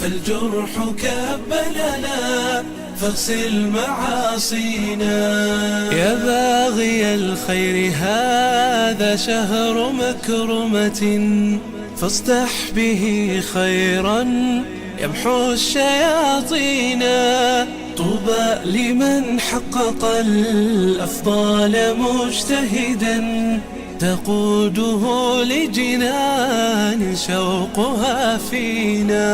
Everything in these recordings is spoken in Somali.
فالجرح كبلنا فاغسل معاصينا. يا باغي الخير هذا شهر مكرمة فاصدح به خيرا يمحو الشياطين. طوبى لمن حقق الأفضال مجتهدا تقوده لجنان شوقها فينا.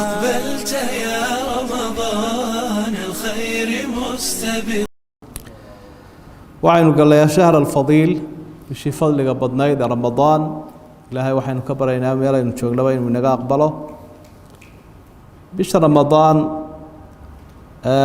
أقبلت يا رمضان الخير مستبق. وعين قال يا شهر الفضيل بشي فضل قبضنا رمضان إلهي وحين كبرنا ميلا نشوق لبين من أقبله بشهر رمضان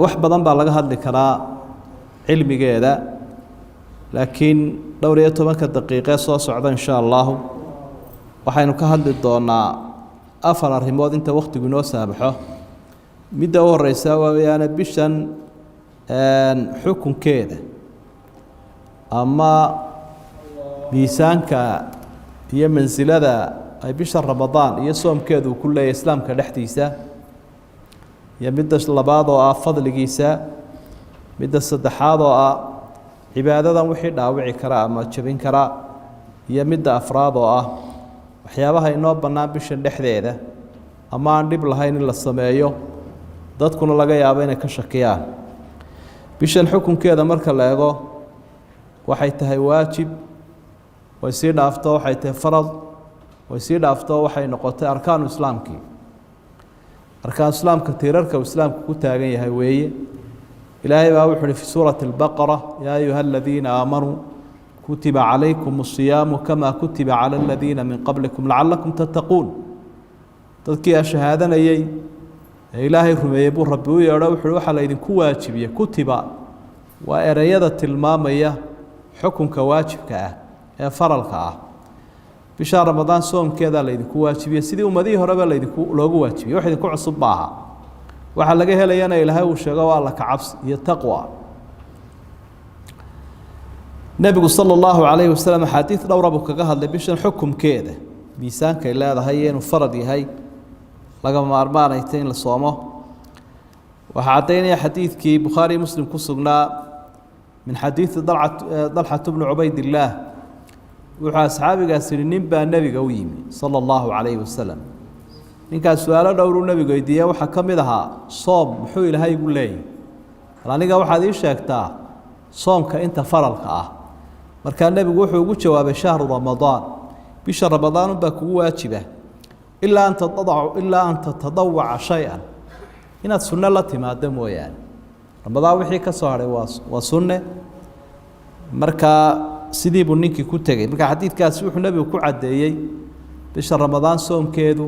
wax badan baa laga hadli karaa cilmigeeda laakiin dhowr iyo 10 daqiiqo soo socda insha Allah waxaynu ka hadli doonaa afar arrimood inta waqtigu inoo saabaxo. midda ugu horeysa waa bishan xukunkeeda ama miisaanka iyo mansilada ay bisha Ramadaan iyo soomkeedu ku leeyahay islaamka dhexdiisa. يا مدة لبعض فضل جيسا مدة صدحات عبادة وحيد أوعي كرا ما تشبين كرا يا مدة أفراد وحيابها إنه بنابش الدحدة أما عندي بالهين السمايو ضد كنا لقى يابين كشكيا بيش الحكم كذا مركل لاغو وحيته واجب ويصير أفتو وحيته فرض ويصير أفتو وحي نقطة أركان الإسلام كي أركان الإسلام كثيرك وإسلام كتاجي هوية. إلهي بقول في سورة البقرة يا أيها الذين آمنوا كتب عليكم الصيام كما كتب على الذين من قبلكم لعلكم تتقون. تذكي الشهادة نيجي إلهي رميبو ربي يروح روح على إذن كواجبية كتب وإريادة المامية حكم كواجب كأ فرل كأ. في شهر رمضان صوم كذا اللي يدكوا واجبية سيدي ومديه ربع اللي يدكوا لوجو واجبية واحد يكون عصبها وحلقها لينا إلها وشجوا الله كعبس يتقوى. النبي صلى الله عليه وسلم حديث لو ربك جهل بيش الحكم كذا ميسان كلا هذا هي وفردي هاي لقى ما 4 للصومه. وحعطيني حديث كي بخاري مسلم كسرنا من حديث ضلحة بن عبيد الله وحا أصحابي قاسين نبا النبي قويمي صلى الله عليه وسلم. إن كان سؤال دورو النبي قيدية وحا كمدها صوم محوي لها يقول لي لأني قاو حديث شاكتا صوم كأنت فرلك مركان النبي قوحو يقول جواب شهر رمضان بشهر رمضان باكو واجبه إلا أن تتضوع شيئا هنا السنة التي ما دمو يعني رمضان وحي كسوهر وسنة مركا sidii buu ninkii ku tagay marka xadiidkaas wuxuu nabigu ku cadeeyay bisha Ramadaan soomkeedu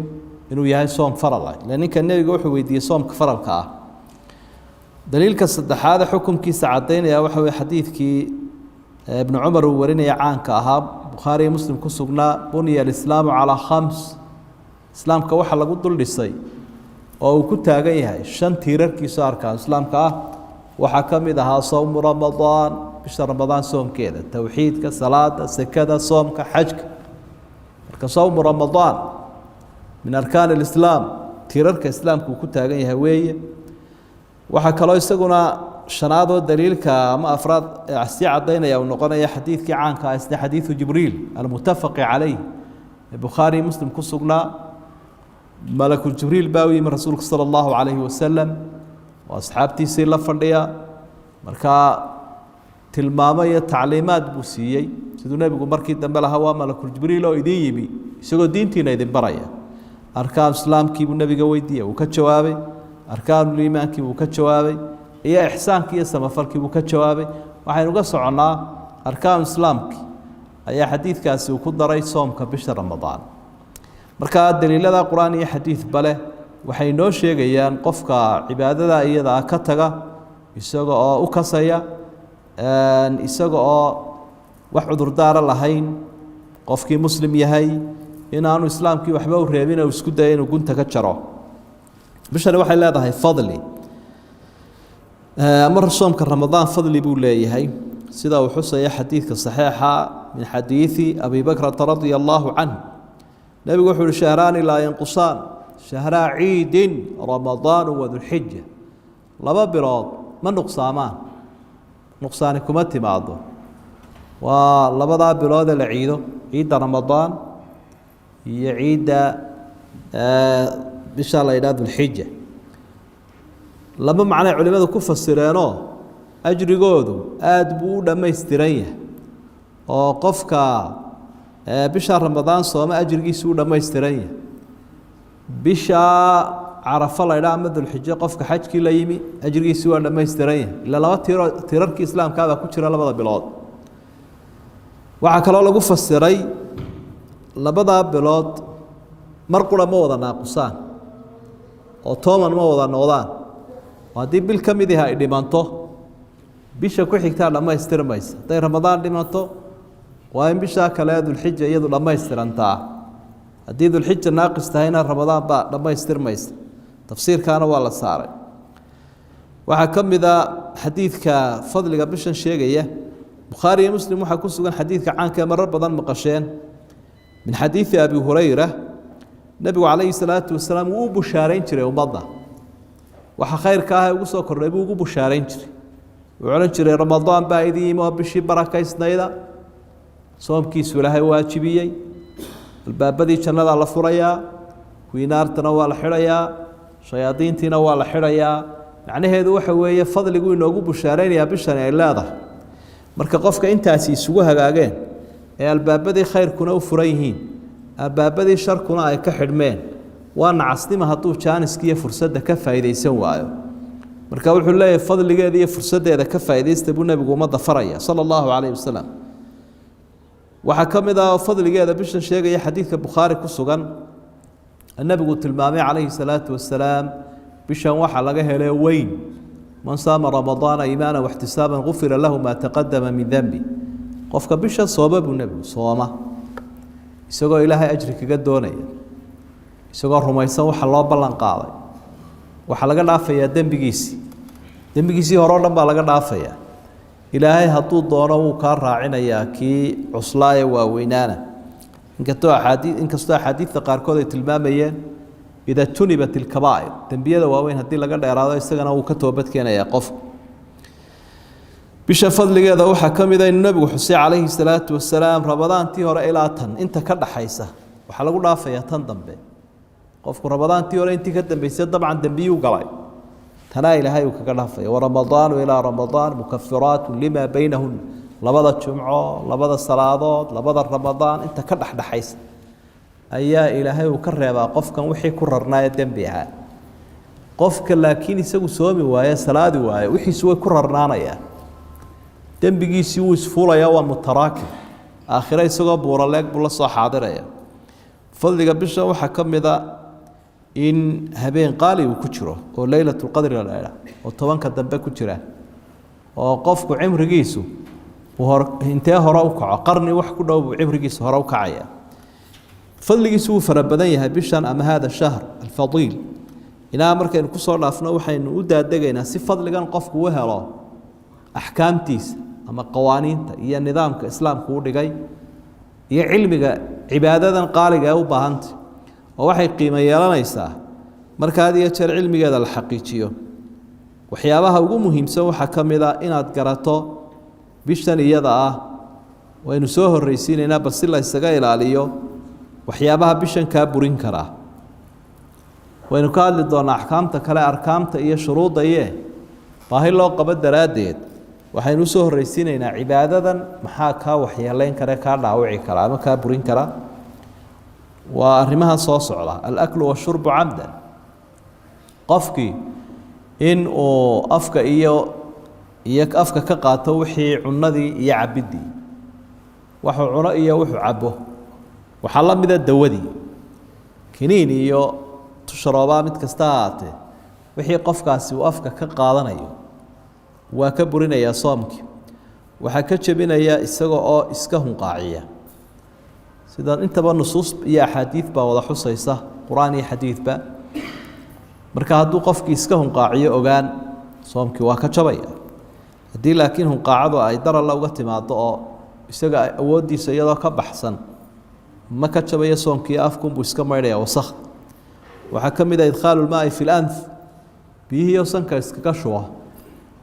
inuu yahay soom faral ah laaninka nabigu wuxuu weydiiyay soomka faralka ah. daliilka saddexaad xukunkiisa cadeynaya waxa weey xadiidkii ibn Umar uu warinaya caanka ahaa Bukhari Muslim ku sugnaa buniya al-islaamu ala 5 islaamka waxa lagu dul dhisay oo uu ku taagan yahay 5 tiirarkiisa arkaan islaamka ah waxa kamid ahaa soom Ramadaan بشهر رمضان صوم كذا توحيد كصلاة سكذا صوم كحج كصوم رمضان من أركان الإسلام تيرر كإسلام كوكتها جاي هوية وحكى الله يستقنا شناده دليل كما أفراد عسيع عضينا يا ونقنا يا حديث كعان كأسد حديث جبريل المتفق عليه البخاري مسلم كسقنا ملك جبريل باوي من رسولك صلى الله عليه وسلم وأصحابتي سير لفرديا مركا tilmaamaya tacliimaad buu siiyay sidoo nabigu markii dambe lahaa waa malakul jibriil oo idin yimi isagoo diintiina idin baraya. arkaan islaamkii buu nabiga weydiiyay uu ka jawaabay arkaanul iimaankii buu ka jawaabay iyo ihsaankii iyo samafalkii buu ka jawaabay. waxaynu uga soconaa arkaan islaamkii ayaa xadiidkaasi uu ku daray soomka bisha Ramadaan. marka daliilada quraan iyo xadiis bale waxay noo sheegayaan qofka cibaadada iyada ka taga isagoo oo u kasaya isagoo oo wax cudur daar lahayn qofkii muslim yahay inaanu islaamkii waxba u reebin oo isku day inuu gunta ka jaro. bishani waxay leedahay fadli amar soomka Ramadaan fadli buu leeyahay sida uu xusaya xadiidka saxiixa min xadiisi Abi Bakr radiyallahu anhu nabigu wuxuu shahraan la yanqusan shahraa ciidin ramadaanu wadulxija laba bilood ma nuqsaamaan nuqsaani kuma timaado waa labadaa biloodee la ciido ciidda ramadaan iyo ciidda bisha la yidhaha dulxija laba macnay culimadu ku fasireenoo ajrigoodu aada buu u dhammaystiran yahay oo qofka bisha ramadaan sooma ajrigiisu u dhammaystiran yahay bisha carafo la ydhaha ama dulxijo qofka xajkii la yimi ajrigiisi waa dhammaystiran yahay ilaa laba tirarkii islaamkaabaa ku jira labada bilood waxaa kaloo lagu fasiray labadaa bilood mar qura ma wada naaqusaan oo tooman ma wada noqdaan oo haddii bil ka mid ihi ay dhimanto bisha ku xigtaa dhammaystirmaysa hadday ramadaan dhimanto waa in bishaa kale dulxija iyadu dhammaystirantaa haddii dulxija naaqis tahayna ramadaan baa dhammaystirmaysa tafsiirkaana waa la saaray waxaa ka mid a xadiidka fadliga bishan sheegaya bukhaari iyo muslim waxaa ku sugan xadiidka caanka ee marar badan maqasheen min xadiidi abi hurayra nebigu calayhi salaatu wasalaam wuu u bushaarayn jiray ummadda waxa khayrka ah ee ugu soo kordhay buu ugu bushaarayn jiray wuxuu odhan jiray ramadaan baa idin yimi oo bishii barakaysnayda soomkiisu ilaahay waajibiyey albaabadii jannadaa la furayaa kuwii naartana waa la xidhayaa shayaadiintiina waa la xidhayaa macnaheedu waxa weeye fadligu inoogu bushaaraynayaa bishani ay leedahay marka qofka intaasi isugu hagaageen ee albaabadii khayrkuna u furan yihiin albaabadii sharkuna ay ka xidhmeen waa nacasnima hadduu jaaniska iyo fursadda ka faa'iidaysan waayo marka wuxuu leeyahay fadligeeda iyo fursaddeeda ka faa'iidaysta buu nebigu ummadda faraya sala allahu calayhi wasalam waxaa ka mid ah fadligeeda bishan sheegaya xadiidka bukhaari ku sugan nebigu tilmaamay calayhi salaatu wasalaam bishan waxaa laga helay weyn man saama ramadaana iimaana waxtisaaban gufira lahu maa taqadama min dembi qofka bishan sooma buu nebigu sooma isagoo ilaahay ajri kaga doonaya isagoo rumaysan waxa loo ballan qaaday waxaa laga dhaafayaa dembigiisii hore o dhan baa laga dhaafayaa ilaahay hadduu doono wuu kaa raacinayaa kii cuslaa ee waaweynaana inkastoo axaadiidta qaarkood ay tilmaamayeen ida junibat ilkabaa'ir dembiyada waaweyn haddii laga dheeraado isagana wuu ka toobadkeenayaa qofku bisha fadligeeda waxaa ka mid a inuu nebigu xusay calayhi salaatu wasalaam ramadaantii hore ilaa tan inta ka dhaxaysa waxaa lagu dhaafayaa tan dambe qofku ramadaantii hore intii ka dambeysay dabcan dembiyuu galay tanaa ilaahay uu kaga dhaafaya waramadaanu ilaa ramadaan mukafiraatu lima baynahun labada jumco labada salaadood labada ramadaan inta ka dhexdhexaysa ayaa ilaahay uu ka reebaa qofkan wixii ku rarnaa ee dembi ahaa qofka laakiin isagu soomi waaye salaadi waaye wixiisu way ku rarnaanayaan dembigiisii wuu isfuulaya waa mutaraakib aakhire isagoo buuraleeg buu la soo xaadiraya fadliga bisha waxaa ka mid a in habeen qaali uu ku jiro oo leylatulqadri la idhaa oo tobanka dambe ku jira oo qofku cimrigiisu intee hore u kaco qarni wax ku dhow buu cimrigiisa hore u kacaya fadligiisu wuu fara badan yahay bishan ama hada shahr alfadiil ilaa markaynu kusoo dhaafno waxaynu u daadegaynaa si fadligan qofku u helo axkaamtiisa ama qawaaniinta iyo nidaamka islaamku u dhigay iyo cilmiga cibaadadan qaaliga ee u baahantay oo waxay qiimo yeelanaysaa marka had iyo jeer cilmigeeda la xaqiijiyo waxyaabaha ugu muhiimsan waxaa ka mid a inaad garato bishan iyada ah waynu soo horreysiinaynaa bal si la ysaga ilaaliyo waxyaabaha bishan kaa burin karaa waynu ka hadli doonaa axkaamta kale arkaamta iyo shuruudda iye baahi loo qabo daraaddeed waxaynu usoo horreysiinaynaa cibaadadan maxaa kaa waxyeeleyn kare kaa dhaawici kara ama kaa burin kara waa arrimahan soo socda alaklu washurbu camdan qofkii in uu afka iyo afka ka qaato wixii cunadii iyo cabiddii wuxuu cuno iyo wuxuu cabo waxaa la mida dawadii kiniin iyo tusharoobaa mid kasta ahaatee wixii qofkaasi uu afka ka qaadanayo waa ka burinayaa soomkii waxaa ka jebinayaa isaga oo iska hunqaaciya sida intaba nusuus iyo axaadiid baa wada xusaysa qur-aan iyo xadiidba marka hadduu qofkii iska hunqaaciyo ogaan soomkii waa ka jabaya haddii laakiin hunqaacadu ay daralla uga timaado oo isaga awooddiisa iyadoo ka baxsan ma ka jabaya soomkii afkunbuu iska maydhaya wasakh waxaa ka mid ah idkhaalu lmaai fi lanf biyihiiyo sanka iskaga shuba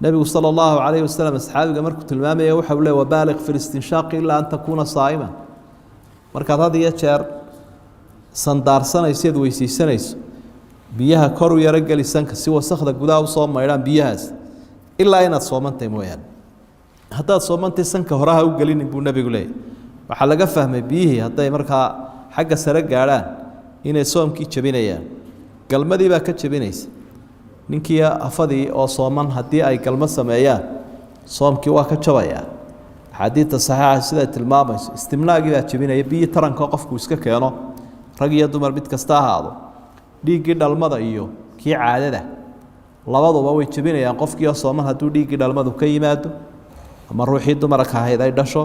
nebigu sala allahu calayhi wasalam asxaabiga markuu tilmaamaya waxa uu leey wabaaliq fi listinshaaqi ilaa an takuuna saa'iman markaad had iyo jeer sandaarsanayso eed weysaysanayso biyaha kor u yaro geli sanka si wasakda gudaha usoo maydhaan biyahaas ilaa inaad soomantahay mooyaane haddaad soomantay sanka horaha u gelinin buu nebigu leeyay waxaa laga fahmay biyihii hadday markaa xagga sare gaadhaan inay soomkii jebinayaan galmadii baa ka jebinaysa ninkii afadii oo sooman haddii ay galmo sameeyaan soomkii waa ka jabayaa axaadiidta saxiixa siday tilmaamayso istimnaagii baa jebinaya biyii taranka qofku iska keeno rag iyo dumar mid kasta ahaado dhiiggii dhalmada iyo kii caadada labaduba way jebinayaan qofkii oo sooman hadduu dhiiggii dhalmadu ka yimaado ama ruuxii dumarka ahayd ay dhasho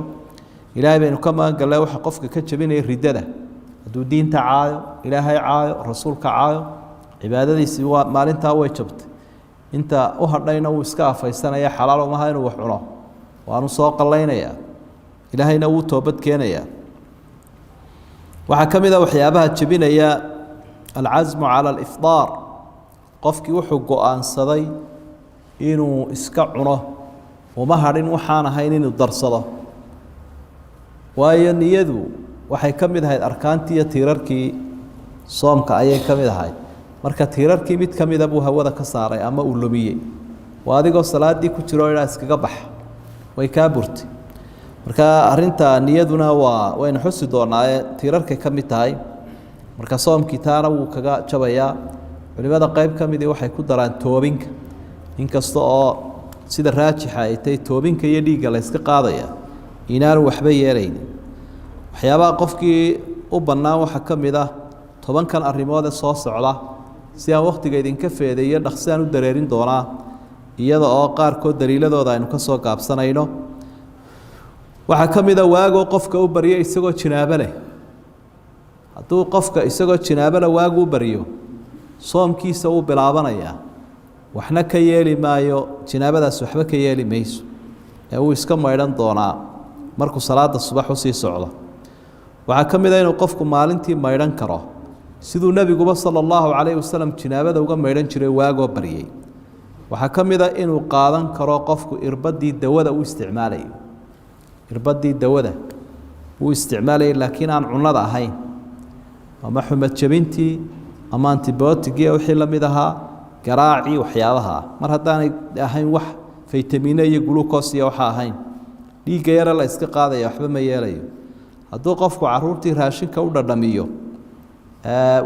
ilaahay baynu ka magan galnay waxa qofka ka jebinaya riddada hadduu diinta caayo ilaahay caayo rasuulka caayo cibaadadiisii waa maalintaa way jabtay inta u hadhayna wuu iska afaysanaya xalaal umaha inuu wax cuno waanu soo qallaynayaa ilaahayna wuu toobad keenayaa waxaa ka mid a waxyaabaha jebinaya alcasmu cala alifdaar qofkii wuxuu go-aansaday inuu iska cuno uma hadhin waxaan ahayn inuu darsado waayo niyadu waxay ka mid ahayd arkaantii iyo tiirarkii soomka ayay ka mid ahayd marka tiirarkii mid ka mida buu hawada ka saaray ama uu lumiyey waa adigoo salaaddii ku jiro inaa iskaga bax way kaa burtay marka arrinta niyaduna waynu xusi doonaaye tiirarkay ka mid tahay marka soomkii taana wuu kaga jabayaa culimada qayb ka midii waxay ku daraan toobinka inkasta oo sida raajixa ay tahay toobinka iyo dhiigga la yska qaadaya inaanu waxba yeelaynin waxyaabaha qofkii u bannaan waxaa ka mid ah 10 arrimood ee soo socda si aan wakhtiga idinka feedeeyo dhaqsi aan u dareerin doonaa iyada oo qaarkood daliiladooda aynu ka soo gaabsanayno waxaa ka mid a waagoo qofka u baryo isagoo jinaabo leh hadduu qofka isagoo jinaabo leh waagu u baryo soomkiisa wuu bilaabanayaa waxna ka yeeli maayo jinaabadaas waxba ka yeeli mayso ee uu iska maydhan doonaa markuu salaada subax u sii socdo waxaa ka mid a inuu qofku maalintii maydhan karo siduu nebiguba sala allahu calayhi wasalam jinaabada uga maydhan jiray waagoo baryey waxaa ka mid a inuu qaadan karo qofku irbadii dawada u isticmaalayo irbadii dawada uu isticmaalayay laakiin aan cunnada ahayn ama xumad jabintii ama antibiyootigii wixii la mid ahaa garaacii waxyaabaha mar haddaanay ahayn wax faytamiino iyo glucose iyo waxa ahayn dhiigga yare la iska qaadaya waxba ma yeelayo hadduu qofku caruurtii raashinka u dhadhamiyo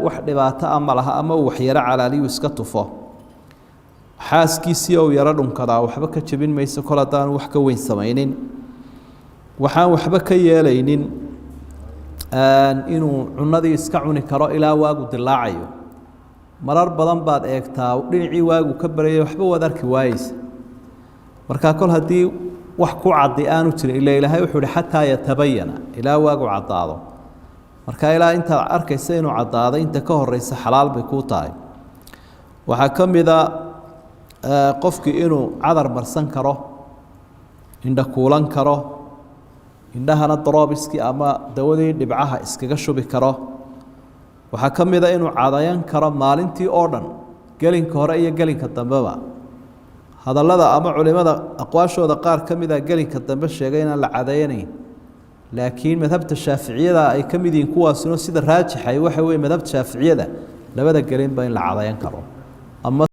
wax dhibaato ama laha ama uu waxyaro calaaliyu iska tufo xaaskiisii ou yaro dhunkadaa waxba ka jebin mayso kol haddaanu wax ka weyn samaynin waxaan waxba ka yeelaynin inuu cunadii iska cuni karo ilaa waagu dilaacayo marar badan baad eegtaa dhinacii waagu ka baryay waxba waad arki waayeysa markaa kol haddii wax ku caddi aanu jirin ila ilaahay wuxuu ihi xataa yatabayana ilaa waagu caddaado marka ilaa intaad arkaysa inuu caddaaday inta ka horeysa xalaal bay kuu tahay waxaa ka mid a qofkii inuu cadar marsan karo indha kuulan karo indhahana daroobiskii ama dawadii dhibcaha iskaga shubi karo waxaa ka mid a inuu cadayan karo maalintii oo dhan gelinka hore iyo gelinka dambeba hadallada ama culimada aqwaashooda qaar ka mid a gelinka dambe sheegay inaan la cadayanayn laakiin madhabta shaaficiyada ay ka mid yihiin kuwaasino sida raajixay waxa weeye madhabta shaaficiyada labada gelinba in la cadayan karo ama